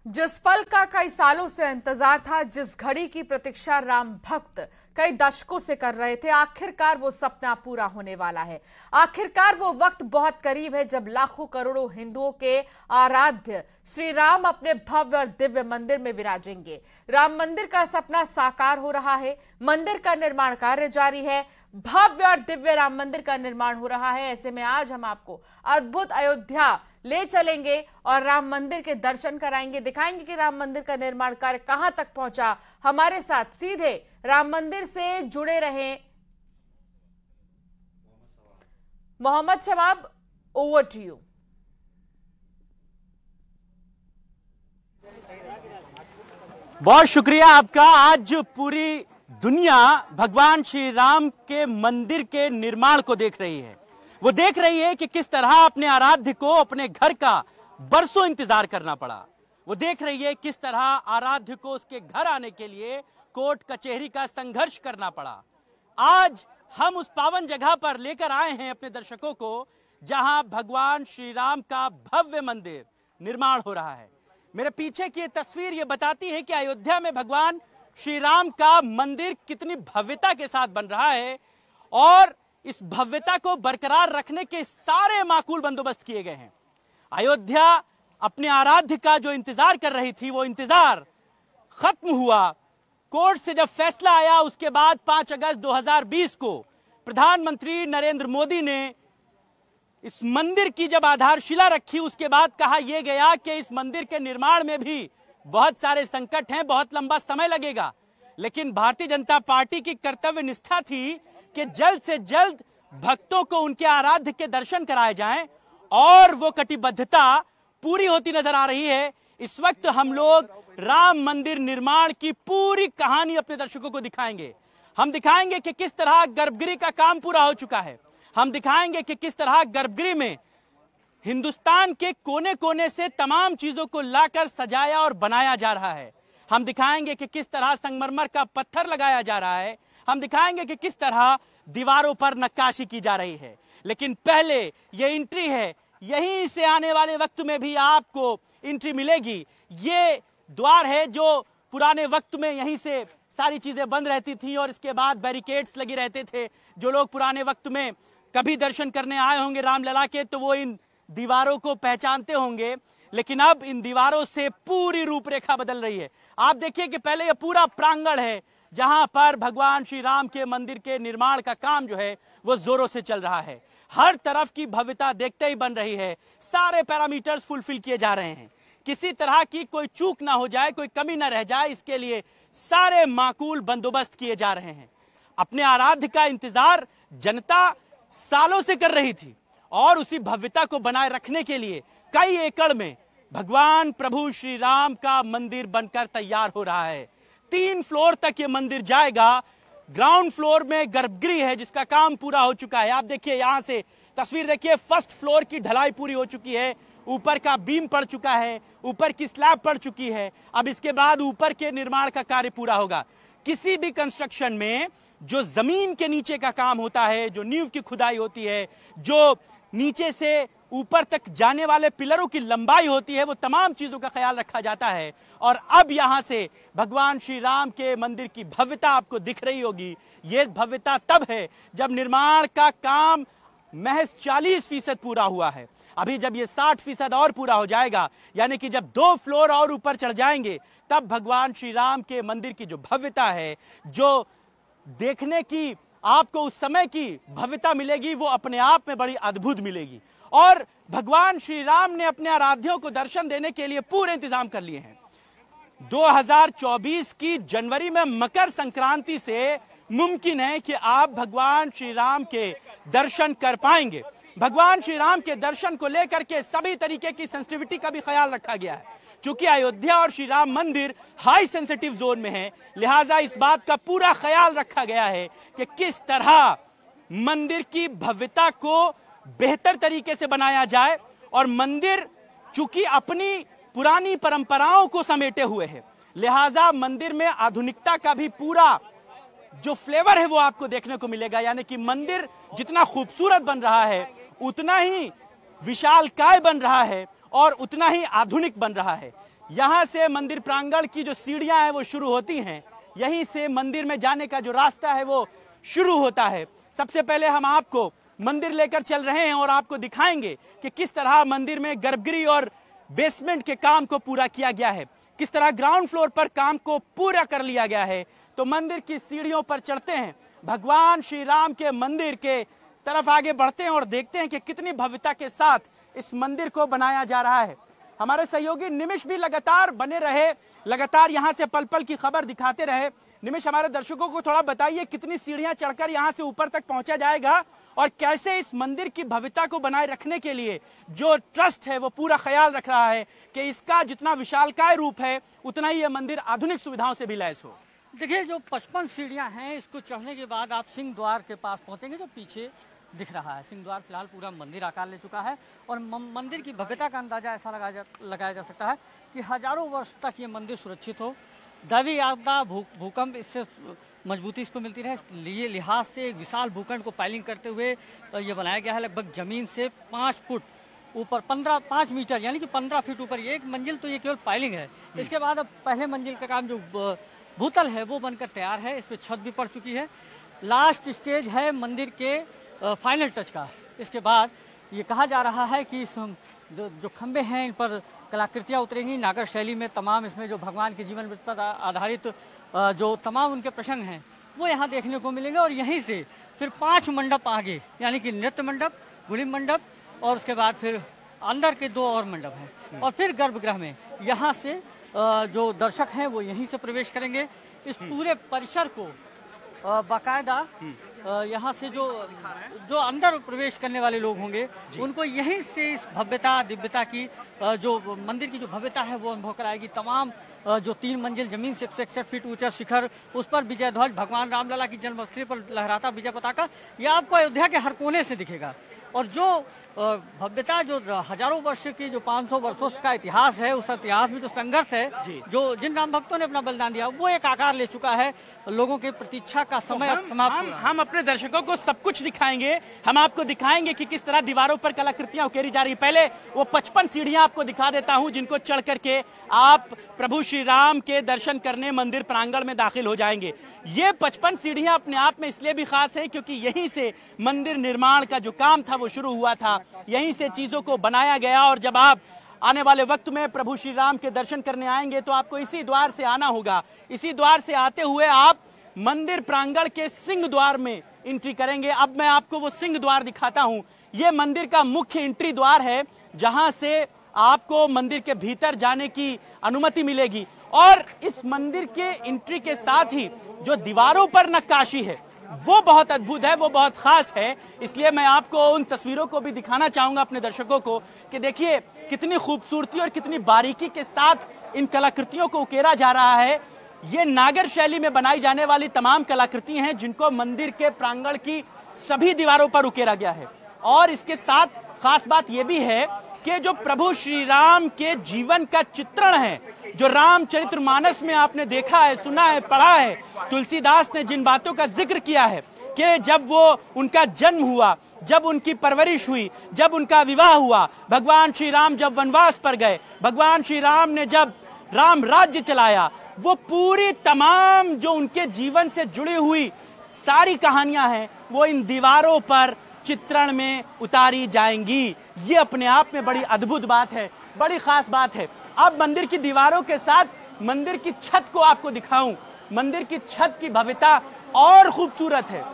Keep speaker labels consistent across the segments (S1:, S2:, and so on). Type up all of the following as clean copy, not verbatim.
S1: जिस पल का कई सालों से इंतजार था, जिस घड़ी की प्रतीक्षा राम भक्त कई दशकों से कर रहे थे, आखिरकार वो सपना पूरा होने वाला है। आखिरकार वो वक्त बहुत करीब है जब लाखों करोड़ों हिंदुओं के आराध्य श्री राम अपने भव्य और दिव्य मंदिर में विराजेंगे। राम मंदिर का सपना साकार हो रहा है। मंदिर का निर्माण कार्य जारी है। भव्य और दिव्य राम मंदिर का निर्माण हो रहा है। ऐसे में आज हम आपको अद्भुत अयोध्या ले चलेंगे और राम मंदिर के दर्शन कराएंगे, दिखाएंगे कि राम मंदिर का निर्माण कार्य कहां तक पहुंचा। हमारे साथ सीधे राम मंदिर से जुड़े रहे मोहम्मद शबाब, ओवर टू यू।
S2: बहुत शुक्रिया आपका। आज पूरी दुनिया भगवान श्री राम के मंदिर के निर्माण को देख रही है। वो देख रही है कि किस तरह अपने आराध्य को अपने घर का बरसों इंतजार करना पड़ा। वो देख रही है किस तरह आराध्य को उसके घर आने के लिए कोर्ट कचहरी का संघर्ष करना पड़ा। आज हम उस पावन जगह पर लेकर आए हैं अपने दर्शकों को जहां भगवान श्री राम का भव्य मंदिर निर्माण हो रहा है। मेरे पीछे की ये तस्वीर ये बताती है कि अयोध्या में भगवान श्री राम का मंदिर कितनी भव्यता के साथ बन रहा है और इस भव्यता को बरकरार रखने के सारे माकूल बंदोबस्त किए गए हैं। अयोध्या अपने आराध्य का जो इंतजार कर रही थी, वो इंतजार खत्म हुआ। कोर्ट से जब फैसला आया उसके बाद 5 अगस्त 2020 को प्रधानमंत्री नरेंद्र मोदी ने इस मंदिर की जब आधारशिला रखी, उसके बाद कहा यह गया कि इस मंदिर के निर्माण में भी बहुत सारे संकट हैं, बहुत लंबा समय लगेगा। लेकिन भारतीय जनता पार्टी की कर्तव्य निष्ठा थी कि जल्द से जल्द भक्तों को उनके आराध्य के दर्शन कराए जाएं और वो कटिबद्धता पूरी होती नजर आ रही है। इस वक्त हम लोग राम मंदिर निर्माण की पूरी कहानी अपने दर्शकों को दिखाएंगे। हम दिखाएंगे कि किस तरह गर्भगृह का काम पूरा हो चुका है। हम दिखाएंगे कि किस तरह गर्भगृह में हिंदुस्तान के कोने कोने से तमाम चीजों को लाकर सजाया और बनाया जा रहा है। हम दिखाएंगे कि किस तरह संगमरमर का पत्थर लगाया जा रहा है। हम दिखाएंगे कि किस तरह दीवारों पर नक्काशी की जा रही है। लेकिन पहले ये एंट्री है, यहीं से आने वाले वक्त में भी आपको एंट्री मिलेगी। ये द्वार है जो पुराने वक्त में यहीं से सारी चीजें बंद रहती थी और इसके बाद बैरिकेड्स लगे रहते थे। जो लोग पुराने वक्त में कभी दर्शन करने आए होंगे रामलला के, तो वो इन दीवारों को पहचानते होंगे। लेकिन अब इन दीवारों से पूरी रूपरेखा बदल रही है। आप देखिए कि पहले यह पूरा प्रांगण है जहां पर भगवान श्री राम के मंदिर के निर्माण का काम जो है वो जोरों से चल रहा है। हर तरफ की भव्यता देखते ही बन रही है। सारे पैरामीटर्स फुलफिल किए जा रहे हैं। किसी तरह की कोई चूक ना हो जाए, कोई कमी ना रह जाए, इसके लिए सारे माकूल बंदोबस्त किए जा रहे हैं। अपने आराध्य का इंतजार जनता सालों से कर रही थी और उसी भव्यता को बनाए रखने के लिए कई एकड़ में भगवान प्रभु श्री राम का मंदिर बनकर तैयार हो रहा है। 3 फ्लोर तक ये मंदिर जाएगा। ग्राउंड फ्लोर में गर्भगृह है जिसका काम पूरा हो चुका है। आप देखिए, यहां से तस्वीर देखिए, फर्स्ट फ्लोर की ढलाई पूरी हो चुकी है। ऊपर का बीम पड़ चुका है, ऊपर की स्लैब पड़ चुकी है। अब इसके बाद ऊपर के निर्माण का कार्य पूरा होगा। किसी भी कंस्ट्रक्शन में जो जमीन के नीचे का काम होता है, जो नींव की खुदाई होती है, जो नीचे से ऊपर तक जाने वाले पिलरों की लंबाई होती है, वो तमाम चीजों का ख्याल रखा जाता है। और अब यहां से भगवान श्री राम के मंदिर की भव्यता आपको दिख रही होगी। ये भव्यता तब है जब निर्माण का काम महज 40% पूरा हुआ है। अभी जब ये 60% और पूरा हो जाएगा, यानी कि जब 2 फ्लोर और ऊपर चढ़ जाएंगे, तब भगवान श्री राम के मंदिर की जो भव्यता है, जो देखने की आपको उस समय की भव्यता मिलेगी, वो अपने आप में बड़ी अद्भुत मिलेगी। और भगवान श्री राम ने अपने आराध्यों को दर्शन देने के लिए पूरे इंतजाम कर लिए हैं। 2024 की जनवरी में मकर संक्रांति से मुमकिन है कि आप भगवान श्री राम के दर्शन कर पाएंगे। भगवान श्री राम के दर्शन को लेकर के सभी तरीके की सेंसिटिविटी का भी ख्याल रखा गया है। चूंकि अयोध्या और श्री राम मंदिर हाई सेंसिटिव जोन में है, लिहाजा इस बात का पूरा ख्याल रखा गया है कि किस तरह मंदिर की भव्यता को बेहतर तरीके से बनाया जाए। और मंदिर चूंकि अपनी पुरानी परंपराओं को समेटे हुए है, लिहाजा मंदिर में आधुनिकता का भी पूरा जो फ्लेवर है वो आपको देखने को मिलेगा। यानी कि मंदिर जितना खूबसूरत बन रहा है, उतना ही विशालकाय बन रहा है और उतना ही आधुनिक बन रहा है। यहाँ से मंदिर प्रांगण की जो सीढ़ियां हैं वो शुरू होती हैं, यहीं से मंदिर में जाने का जो रास्ता है वो शुरू होता है। सबसे पहले हम आपको मंदिर लेकर चल रहे हैं और आपको दिखाएंगे कि किस तरह मंदिर में गर्भगृह और बेसमेंट के काम को पूरा किया गया है, किस तरह ग्राउंड फ्लोर पर काम को पूरा कर लिया गया है। तो मंदिर की सीढ़ियों पर चढ़ते हैं, भगवान श्री राम के मंदिर के तरफ आगे बढ़ते हैं और देखते हैं कि कितनी भव्यता के साथ इस मंदिर को बनाया जा रहा है। हमारे सहयोगी निमिष भी लगातार बने रहे, लगातार यहाँ से पल पल की खबर दिखाते रहे। निमिष, हमारे दर्शकों को थोड़ा बताइए कितनी सीढ़ियां चढ़कर यहाँ से ऊपर तक पहुंचा जाएगा और कैसे इस मंदिर की भव्यता को बनाए रखने के लिए जो ट्रस्ट है वो पूरा ख्याल रख रहा है कि इसका जितना विशालकाय रूप है उतना ही यह मंदिर आधुनिक सुविधाओं से भी लैस हो।
S3: देखिए, जो 55 सीढ़ियां हैं, इसको चढ़ने के बाद आप सिंह द्वार के पास पहुंचेंगे, जो पीछे दिख रहा है। सिंह द्वार फिलहाल पूरा मंदिर आकार ले चुका है और मंदिर की भव्यता का अंदाजा ऐसा लगाया जा सकता है कि हजारों वर्ष तक ये मंदिर सुरक्षित हो। दैवीय आपदा, भूकंप, इससे मजबूती इसको मिलती रहे, लिए लिहाज से एक विशाल भूखंड को पाइलिंग करते हुए ये बनाया गया है। लगभग जमीन से 5 फुट ऊपर 5 मीटर यानी कि 15 फीट ऊपर ये एक मंजिल, तो ये केवल पाइलिंग है। इसके बाद अब पहले मंजिल का काम जो भूतल है वो बनकर तैयार है, इस पर छत भी पड़ चुकी है। लास्ट स्टेज है मंदिर के फाइनल टच का। इसके बाद ये कहा जा रहा है कि जो खंबे हैं इन पर कलाकृतियाँ उतरेंगी नागर शैली में। तमाम इसमें जो भगवान के जीवन पर आधारित जो तमाम उनके प्रसंग हैं वो यहाँ देखने को मिलेंगे और यहीं से फिर 5 मंडप आगे, यानी कि नृत्य मंडप, गुड़ी मंडप और उसके बाद फिर अंदर के 2 और मंडप हैं और फिर गर्भगृह में यहाँ से जो दर्शक हैं वो यहीं से प्रवेश करेंगे। इस पूरे परिसर को बाकायदा यहाँ से जो अंदर प्रवेश करने वाले लोग होंगे उनको यहीं से इस भव्यता दिव्यता की जो मंदिर की जो भव्यता है वो अनुभव कराएगी। तमाम जो 3 मंजिल जमीन से 161 फीट ऊंचा शिखर, उस पर विजय ध्वज, भगवान रामलला की जन्मस्थली पर लहराता विजय पताका, यह आपको अयोध्या के हर कोने से दिखेगा। और जो भव्यता, जो हजारों वर्ष की जो 500 वर्षों का इतिहास है, उस इतिहास में जो संघर्ष है, जो जिन राम भक्तों ने अपना बलिदान दिया, वो एक आकार ले चुका है। लोगों की प्रतीक्षा का समय अब समाप्त हो रहा है।
S2: हम अपने दर्शकों को सब कुछ दिखाएंगे, हम आपको दिखाएंगे कि किस तरह दीवारों पर कलाकृतियां उकेरी जा रही। पहले वो 55 सीढ़ियां आपको दिखा देता हूं जिनको चढ़ करके आप प्रभु श्री राम के दर्शन करने मंदिर प्रांगण में दाखिल हो जाएंगे। ये 55 सीढ़ियां अपने आप में इसलिए भी खास है क्योंकि यहीं से मंदिर निर्माण का जो काम था वो शुरू हुआ था, यहीं से चीजों को बनाया गया। और जब आप आने वाले वक्त में प्रभु श्री राम के दर्शन करने आएंगे तो आपको इसी द्वार से आना होगा। इसी द्वार से आते हुए आप मंदिर प्रांगण के सिंह द्वार में एंट्री करेंगे। अब मैं आपको वो सिंह द्वार दिखाता हूं। ये मंदिर का मुख्य एंट्री द्वार है जहां से आपको मंदिर के भीतर जाने की अनुमति मिलेगी। और इस मंदिर के एंट्री के साथ ही जो दीवारों पर नक्काशी है वो बहुत अद्भुत है, वो बहुत खास है। इसलिए मैं आपको उन तस्वीरों को भी दिखाना चाहूंगा अपने दर्शकों को कि देखिए कितनी खूबसूरती और कितनी बारीकी के साथ इन कलाकृतियों को उकेरा जा रहा है। ये नागर शैली में बनाई जाने वाली तमाम कलाकृति हैं जिनको मंदिर के प्रांगण की सभी दीवारों पर उकेरा गया है। और इसके साथ खास बात यह भी है कि जो प्रभु श्री राम के जीवन का चित्रण है, जो रामचरितमानस में आपने देखा है, सुना है, पढ़ा है, तुलसीदास ने जिन बातों का जिक्र किया है कि जब वो उनका जन्म हुआ, जब उनकी परवरिश हुई, जब उनका विवाह हुआ, भगवान श्री राम जब वनवास पर गए, भगवान श्री राम ने जब राम राज्य चलाया, वो पूरी तमाम जो उनके जीवन से जुड़ी हुई सारी कहानियां हैं वो इन दीवारों पर चित्रण में उतारी जाएंगी। ये अपने आप में बड़ी अद्भुत बात है, बड़ी खास बात है। अब मंदिर की दीवारों के साथ मंदिर की छत को आपको दिखाऊं। मंदिर की छत की भव्यता और खूबसूरत है।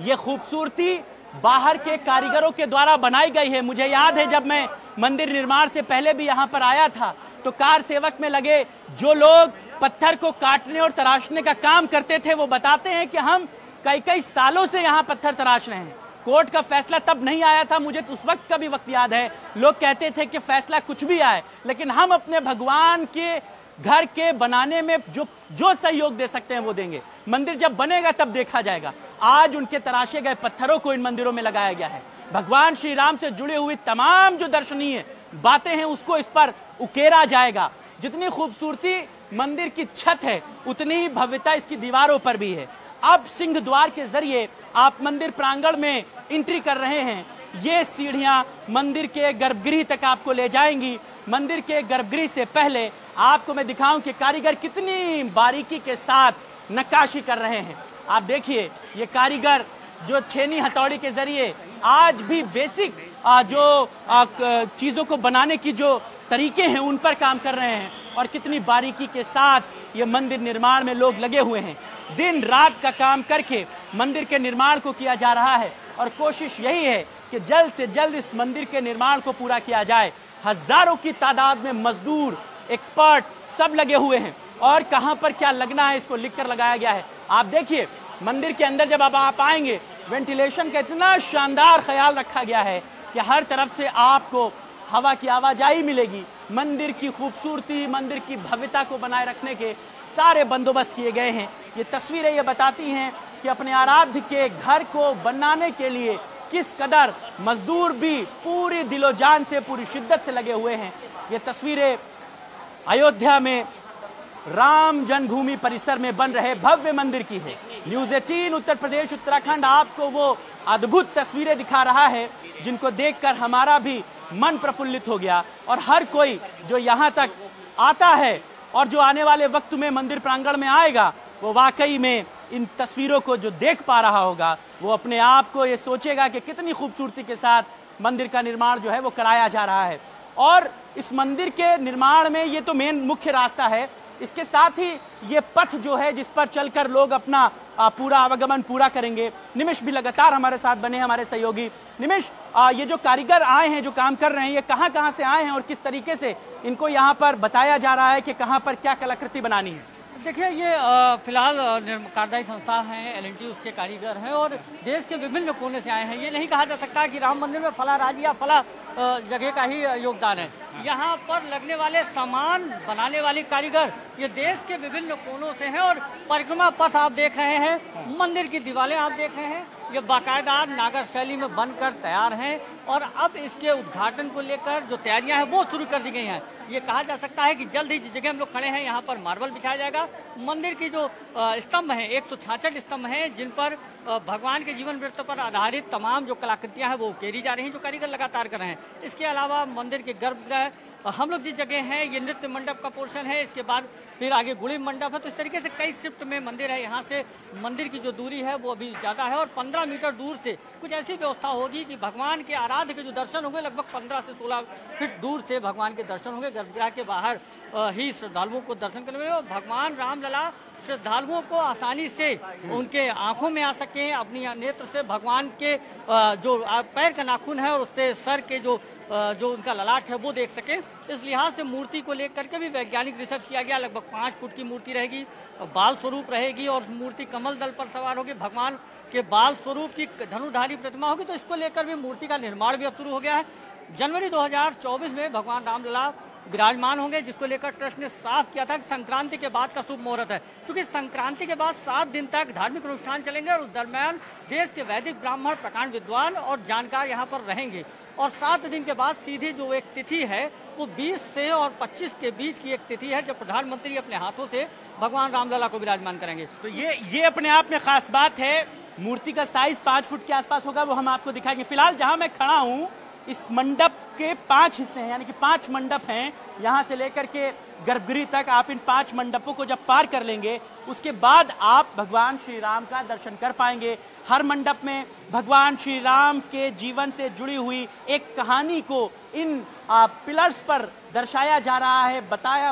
S2: ये खूबसूरती बाहर के कारीगरों के द्वारा बनाई गई है। मुझे याद है जब मैं मंदिर निर्माण से पहले भी यहाँ पर आया था तो कार सेवक में लगे जो लोग पत्थर को काटने और तराशने का काम करते थे वो बताते हैं कि हम कई सालों से यहाँ पत्थर तराश रहे हैं। कोर्ट का फैसला तब नहीं आया था, मुझे तो उस वक्त का भी वक्त याद है। लोग कहते थे कि फैसला कुछ भी आए लेकिन हम अपने भगवान के घर के बनाने में जो सहयोग दे सकते हैं वो देंगे। मंदिर जब बनेगा तब देखा जाएगा। आज उनके तराशे गए पत्थरों को इन मंदिरों में लगाया गया है। भगवान श्री राम से जुड़ी हुई तमाम जो दर्शनीय बातें हैं उसको इस पर उकेरा जाएगा। जितनी खूबसूरती मंदिर की छत है उतनी ही भव्यता इसकी दीवारों पर भी है। अब सिंह द्वार के जरिए आप मंदिर प्रांगण में एंट्री कर रहे हैं। ये सीढ़ियां मंदिर के गर्भगृह तक आपको ले जाएंगी। मंदिर के गर्भगृह से पहले आपको मैं दिखाऊं कि कारीगर कितनी बारीकी के साथ नक्काशी कर रहे हैं। आप देखिए ये कारीगर जो छेनी हथौड़ी के जरिए आज भी बेसिक जो चीजों को बनाने की जो तरीके हैं उन पर काम कर रहे हैं और कितनी बारीकी के साथ ये मंदिर निर्माण में लोग लगे हुए हैं। दिन रात का काम करके मंदिर के निर्माण को किया जा रहा है और कोशिश यही है कि जल्द से जल्द इस मंदिर के निर्माण को पूरा किया जाए। हजारों की तादाद में मजदूर, एक्सपर्ट सब लगे हुए हैं और कहां पर क्या लगना है इसको लिखकर लगाया गया है। आप देखिए मंदिर के अंदर जब आप आएंगे वेंटिलेशन का इतना शानदार ख्याल रखा गया है कि हर तरफ से आपको हवा की आवाजाही मिलेगी। मंदिर की खूबसूरती, मंदिर की भव्यता को बनाए रखने के सारे बंदोबस्त किए गए हैं। ये तस्वीरें ये बताती हैं कि अपने आराध्य के घर को बनाने के लिए किस कदर मजदूर भी पूरी दिलो जान से, पूरी शिद्दत से लगे हुए हैं। ये तस्वीरें अयोध्या में राम जन्मभूमि परिसर में बन रहे भव्य मंदिर की है। न्यूज़ 18 उत्तर प्रदेश उत्तराखंड आपको वो अद्भुत तस्वीरें दिखा रहा है जिनको देखकर हमारा भी मन प्रफुल्लित हो गया और हर कोई जो यहाँ तक आता है और जो आने वाले वक्त में मंदिर प्रांगण में आएगा वो वाकई में इन तस्वीरों को जो देख पा रहा होगा वो अपने आप को ये सोचेगा कि कितनी खूबसूरती के साथ मंदिर का निर्माण जो है वो कराया जा रहा है। और इस मंदिर के निर्माण में ये तो मेन मुख्य रास्ता है, इसके साथ ही ये पथ जो है जिस पर चलकर लोग अपना पूरा आवागमन पूरा करेंगे। निमिष भी लगातार हमारे साथ बने, हमारे सहयोगी। निमिष, ये जो कारीगर आए हैं, जो काम कर रहे हैं, ये कहाँ से आए हैं और किस तरीके से इनको यहाँ पर बताया जा रहा है कि कहाँ पर क्या कलाकृति बनानी है?
S3: देखिए ये फिलहाल कार्यदायी संस्था है L&T, उसके कारीगर हैं और देश के विभिन्न कोने से आए हैं। ये नहीं कहा जा सकता कि राम मंदिर में फला राज्य या फला जगह का ही योगदान है। यहाँ पर लगने वाले सामान बनाने वाले कारीगर ये देश के विभिन्न कोनों से हैं और परिक्रमा पथ आप देख रहे हैं, मंदिर की दीवारें आप देख रहे हैं, ये बाकायदा नागर शैली में बनकर तैयार हैं और अब इसके उद्घाटन को लेकर जो तैयारियां हैं वो शुरू कर दी गई हैं। ये कहा जा सकता है कि जल्द ही जिस जगह हम लोग खड़े हैं यहाँ पर मार्बल बिछाया जाएगा। मंदिर की जो स्तंभ हैं 166 स्तंभ हैं जिन पर भगवान के जीवन वृत्त पर आधारित तमाम जो कलाकृतियां हैं वो उकेरी जा रही हैं, जो कारीगर लगातार कर रहे हैं। इसके अलावा मंदिर के गर्भगृह, हम लोग जिस जगह हैं ये नृत्य मंडप का पोर्शन है, इसके बाद फिर आगे गुड़ी मंडप है। तो इस तरीके से कई शिफ्ट में मंदिर है। यहाँ से मंदिर की जो दूरी है वो अभी ज्यादा है और 15 मीटर दूर से कुछ ऐसी व्यवस्था होगी कि भगवान के आराध्य के जो दर्शन होंगे लगभग 15 से 16 फीट दूर से भगवान के दर्शन होंगे। गर्भगृह के बाहर ही श्रद्धालुओं को दर्शन करने और भगवान रामलला श्रद्धालुओं को आसानी से उनके आंखों में आ सके, अपनी नेत्र से भगवान के जो पैर का नाखून है और उससे सर के जो उनका ललाट है वो देख सके। इस लिहाज से मूर्ति को लेकर के भी वैज्ञानिक रिसर्च किया गया। लगभग 5 फुट की मूर्ति रहेगी, बाल स्वरूप रहेगी और मूर्ति कमल दल पर सवार होगी। भगवान के बाल स्वरूप की धनुधारी प्रतिमा होगी। तो इसको लेकर भी मूर्ति का निर्माण भी अब शुरू हो गया है। जनवरी 2024 में भगवान रामलला विराजमान होंगे, जिसको लेकर ट्रस्ट ने साफ किया था कि संक्रांति के बाद का शुभ मुहूर्त है। क्योंकि संक्रांति के बाद 7 दिन तक धार्मिक अनुष्ठान चलेंगे और उस दरमियान देश के वैदिक ब्राह्मण, प्रकांड विद्वान और जानकार यहाँ पर रहेंगे। और 7 दिन के बाद सीधी जो एक तिथि है वो 20 से और 25 के बीच की एक तिथि है जब प्रधानमंत्री अपने हाथों से भगवान रामलला को विराजमान करेंगे।
S2: तो ये अपने आप में खास बात है। मूर्ति का साइज 5 फुट के आसपास होगा, वो हम आपको दिखाएंगे। फिलहाल जहां मैं खड़ा हूं इस मंडप के 5 हिस्से हैं, यानी कि 5 मंडप हैं। यहां से लेकर के गर्भगृह तक आप इन 5 मंडपों को जब पार कर लेंगे उसके बाद आप भगवान श्री राम का दर्शन कर पाएंगे। हर मंडप में भगवान श्री राम के जीवन से जुड़ी हुई एक कहानी को इन पिलर्स पर दर्शाया जा रहा है,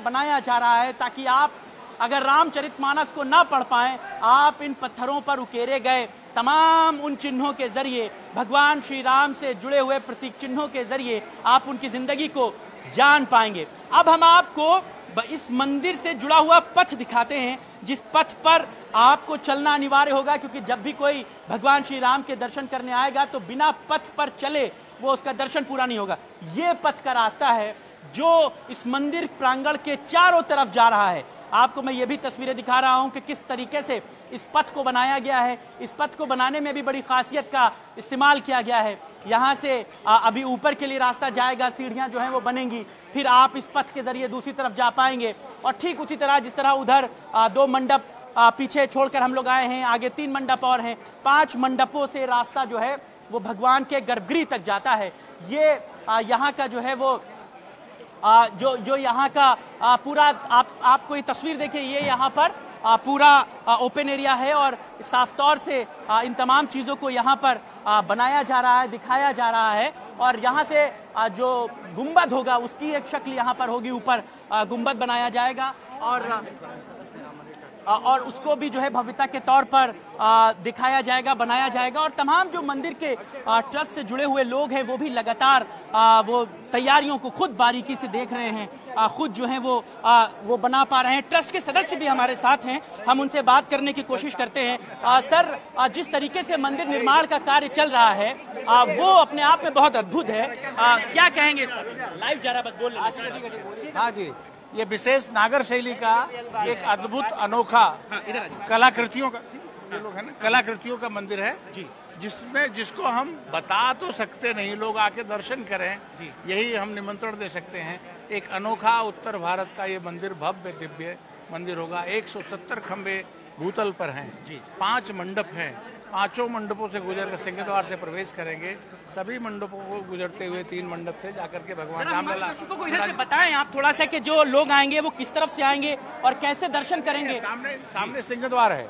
S2: बनाया जा रहा है, ताकि आप अगर रामचरितमानस को ना पढ़ पाएं, आप इन पत्थरों पर उकेरे गए तमाम उन चिन्हों के जरिए, भगवान श्री राम से जुड़े हुए प्रतीक चिन्हों के जरिए आप उनकी जिंदगी को जान पाएंगे। अब हम आपको इस मंदिर से जुड़ा हुआ पथ दिखाते हैं, जिस पथ पर आपको चलना अनिवार्य होगा, क्योंकि जब भी कोई भगवान श्री राम के दर्शन करने आएगा तो बिना पथ पर चले वो उसका दर्शन पूरा नहीं होगा। ये पथ का रास्ता है जो इस मंदिर प्रांगण के चारों तरफ जा रहा है। आपको मैं ये भी तस्वीरें दिखा रहा हूं कि किस तरीके से इस पथ को बनाया गया है। इस पथ को बनाने में भी बड़ी खासियत का इस्तेमाल किया गया है। यहाँ से अभी ऊपर के लिए रास्ता जाएगा, सीढ़ियाँ जो हैं वो बनेंगी, फिर आप इस पथ के जरिए दूसरी तरफ जा पाएंगे। और ठीक उसी तरह जिस तरह उधर 2 मंडप पीछे छोड़कर हम लोग आए हैं, आगे 3 मंडप और हैं, 5 मंडपों से रास्ता जो है वो भगवान के गर्भगृह तक जाता है। ये यहाँ का जो है वो जो यहाँ का पूरा आपको ये तस्वीर देखिए, ये यहाँ पर पूरा ओपन एरिया है और साफ तौर से इन तमाम चीज़ों को यहाँ पर बनाया जा रहा है, दिखाया जा रहा है। और यहाँ से जो गुंबद होगा उसकी एक शक्ल यहाँ पर होगी, ऊपर गुंबद बनाया जाएगा और उसको भी जो है भव्यता के तौर पर दिखाया जाएगा, बनाया जाएगा। और तमाम जो मंदिर के ट्रस्ट से जुड़े हुए लोग हैं वो भी लगातार वो तैयारियों को खुद बारीकी से देख रहे हैं, खुद जो है वो बना पा रहे हैं। ट्रस्ट के सदस्य भी हमारे साथ हैं, हम उनसे बात करने की कोशिश करते हैं। सर, जिस तरीके से मंदिर निर्माण का कार्य चल रहा है वो अपने आप में बहुत अद्भुत है, क्या कहेंगे इस पर? लाइव जा रहा, बस बोल रहे।
S4: हाँ जी, ये विशेष नागर शैली का एक अद्भुत अनोखा कलाकृतियों का, ये लोग है ना, कलाकृतियों का मंदिर है जिसको हम बता तो सकते नहीं, लोग आके दर्शन करें, यही हम निमंत्रण दे सकते हैं। एक अनोखा उत्तर भारत का ये मंदिर, भव्य दिव्य मंदिर होगा। 170 खंबे भूतल पर हैं, 5 मंडप हैं, 5 मंडपों से गुजरकर सिंह द्वार से प्रवेश करेंगे। सभी मंडपों को गुजरते हुए 3 मंडप से जाकर के भगवान रामलला
S2: को इधर से बताएं आप थोड़ा सा कि जो लोग आएंगे वो किस तरफ से आएंगे और कैसे दर्शन करेंगे।
S4: सामने सिंह द्वार है,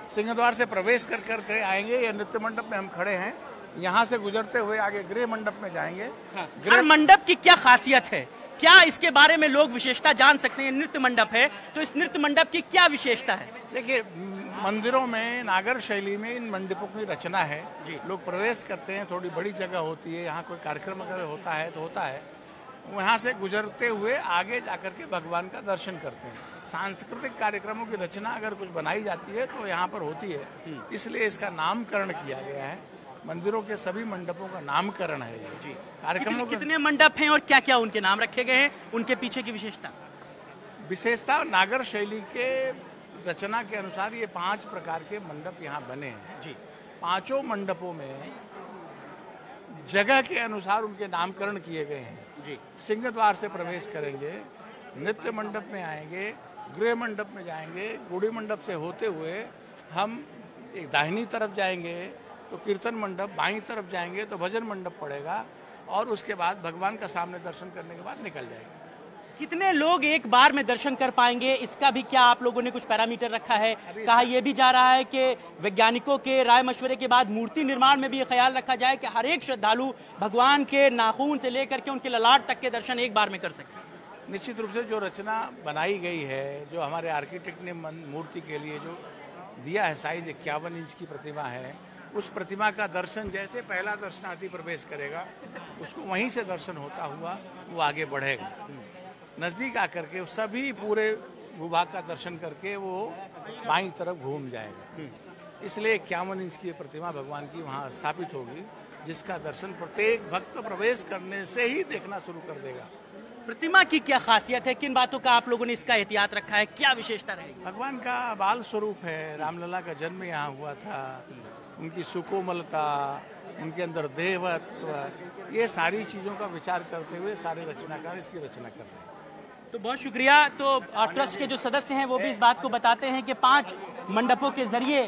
S4: सिंह द्वार से प्रवेश कर करके आएंगे। ये नृत्य मंडप में हम खड़े हैं, यहाँ से गुजरते हुए आगे गृह मंडप में जाएंगे।
S2: गृह मंडप की क्या खासियत है, क्या इसके बारे में लोग विशेषता जान सकते हैं? नृत्य मंडप है तो इस नृत्य मंडप की क्या विशेषता है?
S4: देखिए, मंदिरों में नागर शैली में इन मंडपों की रचना है। लोग प्रवेश करते हैं, थोड़ी बड़ी जगह होती है, यहाँ कोई कार्यक्रम अगर होता है तो होता है, वहाँ से गुजरते हुए आगे जाकर के भगवान का दर्शन करते हैं। सांस्कृतिक कार्यक्रमों की रचना अगर कुछ बनाई जाती है तो यहाँ पर होती है, इसलिए इसका नामकरण किया गया है। मंदिरों के सभी मंडपों का नामकरण है ये कार्यक्रमों।
S2: कितने मंडप हैं और क्या क्या उनके नाम रखे गए हैं, उनके पीछे की
S4: विशेषता नागर शैली के रचना के अनुसार ये 5 प्रकार के मंडप यहाँ बने हैं। 5 मंडपों में जगह के अनुसार उनके नामकरण किए गए हैं। सिंह द्वार से प्रवेश करेंगे, नृत्य मंडप में आएंगे, गृह मंडप में जाएंगे, गुड़ी मंडप से होते हुए हम एक दाहिनी तरफ जाएंगे तो कीर्तन मंडप, बाईं तरफ जाएंगे तो भजन मंडप पड़ेगा और उसके बाद भगवान का सामने दर्शन करने के बाद निकल जाएंगे।
S2: कितने लोग एक बार में दर्शन कर पाएंगे, इसका भी क्या आप लोगों ने कुछ पैरामीटर रखा है? कहा यह भी जा रहा है कि वैज्ञानिकों के राय मशवरे के बाद मूर्ति निर्माण में भी ख्याल रखा जाए कि हर एक श्रद्धालु भगवान के नाखून से लेकर के उनके ललाट तक के दर्शन एक बार में कर सके।
S4: निश्चित रूप से जो रचना बनाई गई है, जो हमारे आर्किटेक्ट ने मूर्ति के लिए जो दिया है, साइज 51 इंच की प्रतिमा है, उस प्रतिमा का दर्शन जैसे पहला दर्शनार्थी प्रवेश करेगा उसको वहीं से दर्शन होता हुआ वो आगे बढ़ेगा। नजदीक आकर के सभी पूरे भूभाग का दर्शन करके वो बाईं तरफ घूम जाएगा। इसलिए 51 इंच की प्रतिमा भगवान की वहाँ स्थापित होगी, जिसका दर्शन प्रत्येक भक्त प्रवेश करने से ही देखना शुरू कर देगा।
S2: प्रतिमा की क्या खासियत है, किन बातों का आप लोगों ने इसका एहतियात रखा है, क्या विशेषता रहेगी?
S4: भगवान का बाल स्वरूप है, रामलला का जन्म यहाँ हुआ था, उनकी सुकोमलता, उनके अंदर देवत्व, ये सारी चीजों का विचार करते हुए सारे रचनाकार इसकी रचना कर रहे हैं।
S2: तो बहुत शुक्रिया। तो ट्रस्ट के जो सदस्य हैं वो भी इस बात को बताते हैं कि 5 मंडपों के जरिए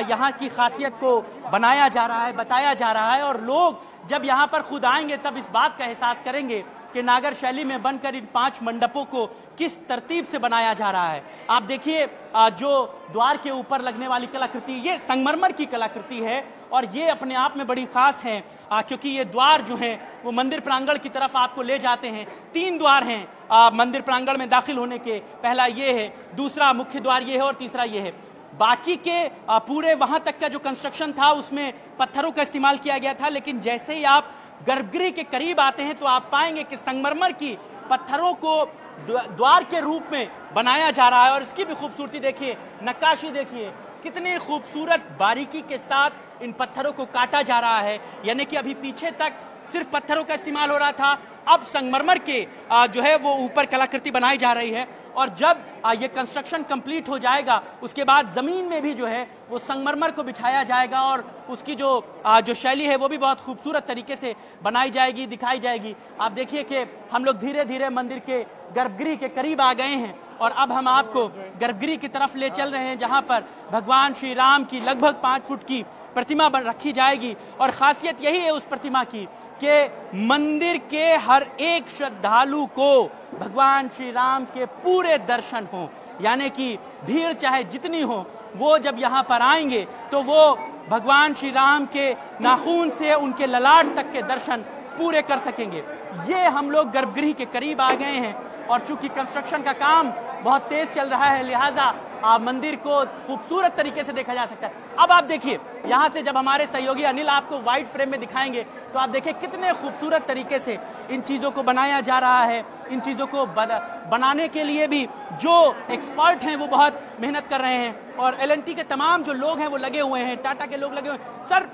S2: यहाँ की खासियत को बनाया जा रहा है, बताया जा रहा है और लोग जब यहाँ पर खुद आएंगे तब इस बात का एहसास करेंगे कि नागर शैली में बनकर इन 5 मंडपों को किस तरतीब से बनाया जा रहा है। आप देखिए, जो द्वार के ऊपर लगने वाली कलाकृति, ये संगमरमर की कलाकृति है और ये अपने आप में बड़ी खास है, क्योंकि ये द्वार जो है वो मंदिर प्रांगण की तरफ आपको ले जाते हैं। 3 द्वार हैं मंदिर प्रांगण में दाखिल होने के, पहला ये है, दूसरा मुख्य द्वार ये है और तीसरा ये है। बाकी के पूरे वहां तक का जो कंस्ट्रक्शन था उसमें पत्थरों का इस्तेमाल किया गया था, लेकिन जैसे ही आप गर्भगृह के करीब आते हैं तो आप पाएंगे कि संगमरमर की पत्थरों को द्वार के रूप में बनाया जा रहा है। और इसकी भी खूबसूरती देखिए, नक्काशी देखिए, कितनी खूबसूरत बारीकी के साथ इन पत्थरों को काटा जा रहा है। यानी कि अभी पीछे तक सिर्फ पत्थरों का इस्तेमाल हो रहा था, अब संगमरमर के जो है वो ऊपर कलाकृति बनाई जा रही है। और जब ये कंस्ट्रक्शन कंप्लीट हो जाएगा उसके बाद जमीन में भी जो है वो संगमरमर को बिछाया जाएगा और उसकी जो शैली है वो भी बहुत खूबसूरत तरीके से बनाई जाएगी, दिखाई जाएगी। आप देखिए कि हम लोग धीरे धीरे मंदिर के गर्भगृह के करीब आ गए हैं और अब हम आपको गर्भगृह की तरफ ले चल रहे हैं, जहां पर भगवान श्री राम की लगभग 5 फुट की प्रतिमा रखी जाएगी। और खासियत यही है उस प्रतिमा की कि मंदिर के हर एक श्रद्धालु को भगवान श्री राम के पूरे दर्शन हो, यानी कि भीड़ चाहे जितनी हो, वो जब यहाँ पर आएंगे तो वो भगवान श्री राम के नाखून से उनके ललाट तक के दर्शन पूरे कर सकेंगे। ये हम लोग गर्भगृह के करीब आ गए हैं और चूंकि कंस्ट्रक्शन का काम बहुत तेज चल रहा है, लिहाजा मंदिर को खूबसूरत तरीके से देखा जा सकता है। अब आप देखिए, यहाँ से जब हमारे सहयोगी अनिल आपको वाइड फ्रेम में दिखाएंगे तो आप देखिए कितने खूबसूरत तरीके से इन चीज़ों को बनाया जा रहा है। इन चीज़ों को बनाने के लिए भी जो एक्सपर्ट हैं वो बहुत मेहनत कर रहे हैं और L&T के तमाम जो लोग हैं वो लगे हुए हैं, टाटा के लोग लगे हुए हैं। सर,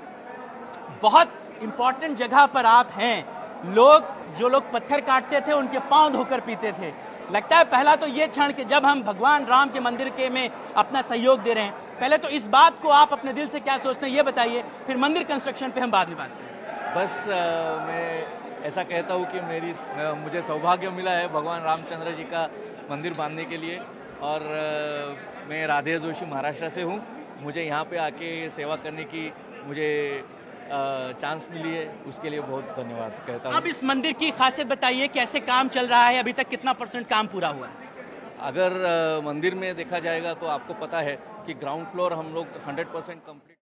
S2: बहुत इंपॉर्टेंट जगह पर आप हैं। जो लोग पत्थर काटते थे उनके पांव धोकर पीते थे। लगता है पहला तो ये क्षण कि जब हम भगवान राम के मंदिर के में अपना सहयोग दे रहे हैं, पहले तो इस बात को आप अपने दिल से क्या सोचते हैं ये बताइए, फिर मंदिर कंस्ट्रक्शन पे हम बाद में बात करें।
S5: बस मैं ऐसा कहता हूँ कि मुझे सौभाग्य मिला है भगवान रामचंद्र जी का मंदिर बांधने के लिए, और मैं राधे जोशी महाराष्ट्र से हूँ। मुझे यहाँ पे आके सेवा करने की मुझे चांस मिली है, उसके लिए बहुत धन्यवाद कहता हूँ।
S2: अब इस मंदिर की खासियत बताइए, कैसे काम चल रहा है, अभी तक कितना % काम पूरा हुआ है?
S5: अगर मंदिर में देखा जाएगा तो आपको पता है कि ग्राउंड फ्लोर हम लोग 100% कंप्लीट